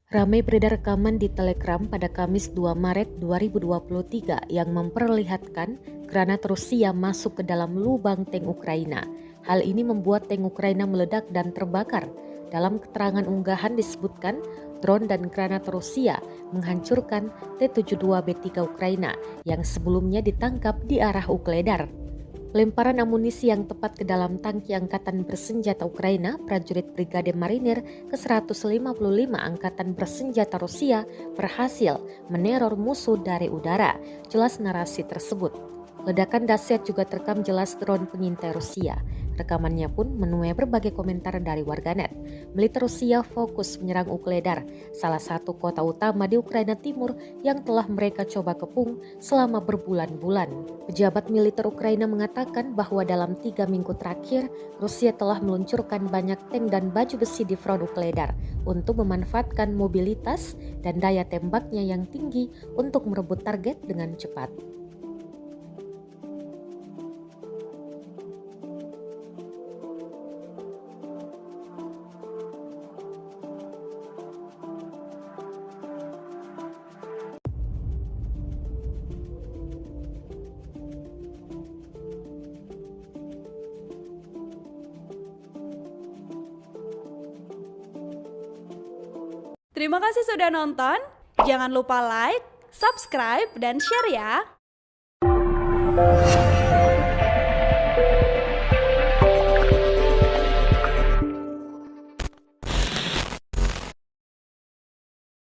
Ramai beredar rekaman di Telegram pada Kamis 2 Maret 2023 yang memperlihatkan granat Rusia masuk ke dalam lubang tank Ukraina. Hal ini membuat tank Ukraina meledak dan terbakar. Dalam keterangan unggahan disebutkan, drone dan granat Rusia menghancurkan T-72B3 Ukraina yang sebelumnya ditangkap di arah Ukledar. Lemparan amunisi yang tepat ke dalam tangki Angkatan Bersenjata Ukraina, prajurit Brigade Marinir ke-155 Angkatan Bersenjata Rusia berhasil meneror musuh dari udara, jelas narasi tersebut. Ledakan dahsyat juga terekam jelas drone pengintai Rusia. Rekamannya pun menuai berbagai komentar dari warganet. Militer Rusia fokus menyerang Ukledar, salah satu kota utama di Ukraina Timur yang telah mereka coba kepung selama berbulan-bulan. Pejabat militer Ukraina mengatakan bahwa dalam 3 minggu terakhir, Rusia telah meluncurkan banyak tank dan baju besi di front Ukledar untuk memanfaatkan mobilitas dan daya tembaknya yang tinggi untuk merebut target dengan cepat. Terima kasih sudah nonton. Jangan lupa like, subscribe, dan share ya.